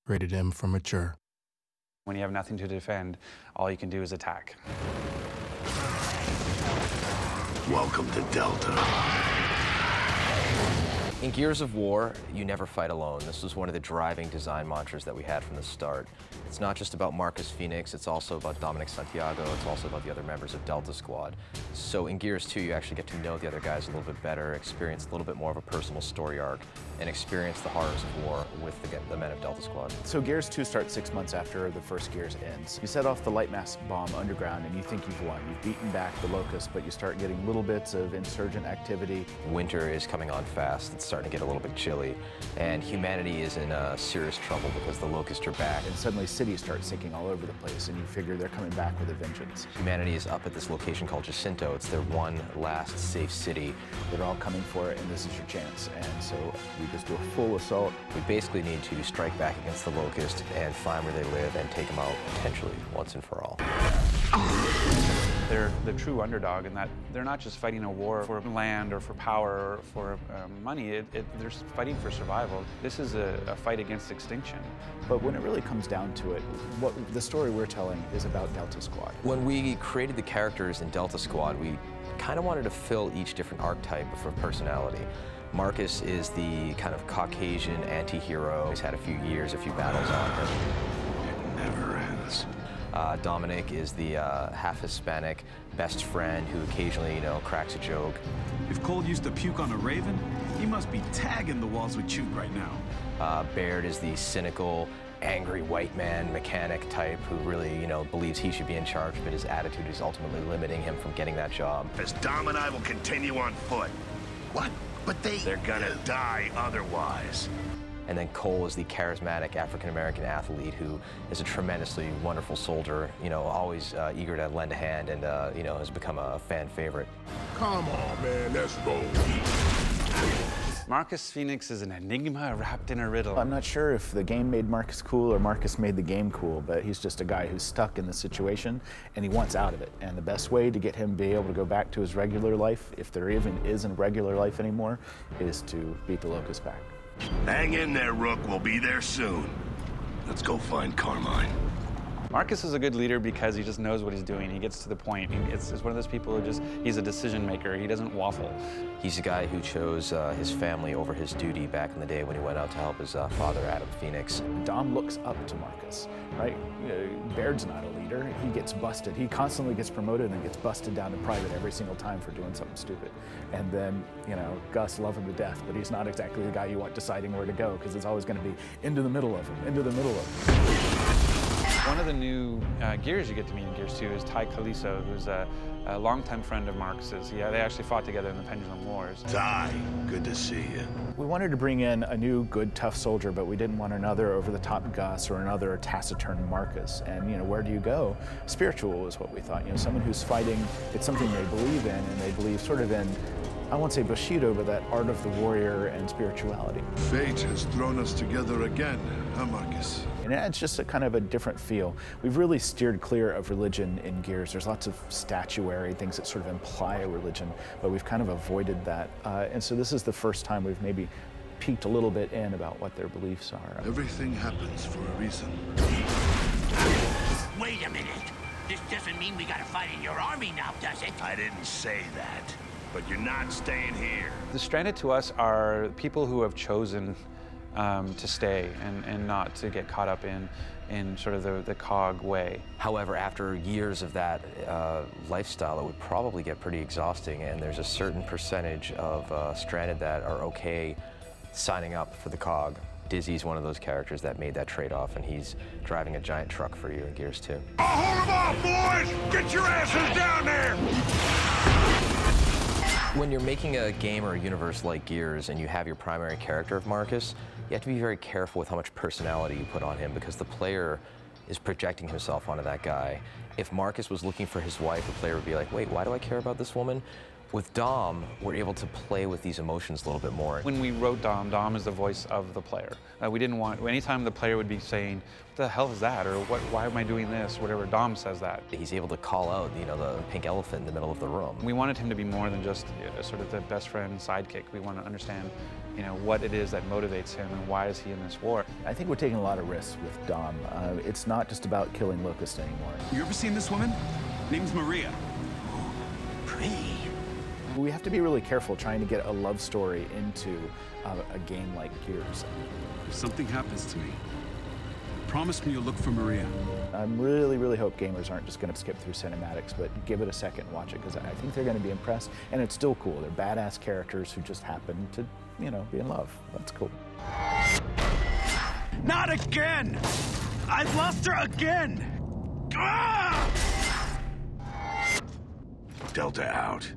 rated M for mature. When you have nothing to defend, all you can do is attack. Welcome to Delta. In Gears of War, you never fight alone. This was one of the driving design mantras that we had from the start. It's not just about Marcus Phoenix, it's also about Dominic Santiago, it's also about the other members of Delta Squad. So in Gears 2, you actually get to know the other guys a little bit better, experience a little bit more of a personal story arc, and experience the horrors of war with the men of Delta Squad. So Gears 2 starts 6 months after the first Gears ends. You set off the light mass bomb underground and you think you've won. You've beaten back the Locusts, but you start getting little bits of insurgent activity. Winter is coming on fast. It's starting to get a little bit chilly, and humanity is in serious trouble because the Locusts are back. And suddenly cities start sinking all over the place, and you figure they're coming back with a vengeance. Humanity is up at this location called Jacinto. It's their one last safe city. They're all coming for it, and this is your chance. And so we just do a full assault. We basically need to strike back against the Locusts and find where they live and take them out potentially once and for all. They're the true underdog in that they're not just fighting a war for land or for power or for money, they're fighting for survival. This is a fight against extinction. But when it really comes down to it, what the story we're telling is about Delta Squad. When we created the characters in Delta Squad, we kind of wanted to fill each different archetype for personality. Marcus is the kind of Caucasian anti-hero. He's had a few years, a few battles on him. It never ends. Dominic is the half Hispanic best friend who occasionally, cracks a joke. If Cole used to puke on a raven, he must be tagging the walls with chute right now. Baird is the cynical, angry white man mechanic type who really, believes he should be in charge, but his attitude is ultimately limiting him from getting that job. As Dom and I will continue on foot. What? But they're gonna die otherwise. And then Cole is the charismatic African-American athlete who is a tremendously wonderful soldier, always eager to lend a hand and, has become a fan favorite. Come on, man, let's go. Marcus Phoenix is an enigma wrapped in a riddle. I'm not sure if the game made Marcus cool or Marcus made the game cool, but he's just a guy who's stuck in the situation and he wants out of it. And the best way to get him to be able to go back to his regular life, if there even is a regular life anymore, is to beat the Locusts back. Hang in there, Rook. We'll be there soon. Let's go find Carmine. Marcus is a good leader because he just knows what he's doing. He gets to the point. It's one of those people who he's a decision maker. He doesn't waffle. He's a guy who chose his family over his duty back in the day when he went out to help his father, Adam Phoenix. Dom looks up to Marcus, right? Baird's not a leader. He gets busted. He constantly gets promoted and gets busted down to private every single time for doing something stupid. And then, Gus love him to death, but he's not exactly the guy you want deciding where to go because it's always going to be into the middle of him, into the middle of him. One of the new Gears you get to meet in Gears 2 is Ty Caliso, who's a longtime friend of Marcus's. Yeah, they actually fought together in the Pendulum Wars. Ty, good to see you. We wanted to bring in a new, good, tough soldier, but we didn't want another over-the-top Gus or another taciturn Marcus. And, where do you go? Spiritual is what we thought. Someone who's fighting, it's something they believe in, and they believe sort of in, I won't say Bushido, but that art of the warrior and spirituality. Fate has thrown us together again, huh, Marcus? And it's just a kind of a different feel. We've really steered clear of religion in Gears. There's lots of statuary, things that sort of imply a religion, but we've kind of avoided that. And so this is the first time we've maybe peeked a little bit in about what their beliefs are. Everything happens for a reason. Wait a minute. This doesn't mean we gotta fight in your army now, does it? I didn't say that, but you're not staying here. The Stranded to us are people who have chosen to stay and not to get caught up in sort of the cog way. However, after years of that lifestyle, it would probably get pretty exhausting, and there's a certain percentage of Stranded that are okay signing up for the cog. Dizzy's one of those characters that made that trade-off, and he's driving a giant truck for you in Gears 2. Oh, hold them off, boys! Get your asses down there! When you're making a game or a universe like Gears and you have your primary character of Marcus, you have to be very careful with how much personality you put on him because the player is projecting himself onto that guy. If Marcus was looking for his wife, the player would be like, wait, why do I care about this woman? With Dom, we're able to play with these emotions a little bit more. When we wrote Dom, Dom is the voice of the player. We didn't want, anytime the player would be saying, what the hell is that? Or why am I doing this? Whatever, Dom says that. He's able to call out, the pink elephant in the middle of the room. We wanted him to be more than just sort of the best friend sidekick. We want to understand, what it is that motivates him and why is he in this war. I think we're taking a lot of risks with Dom. It's not just about killing Locust anymore. You ever seen this woman? Name's Maria. Pretty. We have to be really careful trying to get a love story into a game like Gears. If something happens to me, promise me you'll look for Maria. I really hope gamers aren't just going to skip through cinematics, but give it a second and watch it, because I think they're going to be impressed, and it's still cool. They're badass characters who just happen to, be in love. That's cool. Not again! I've lost her again! Ah! Delta out.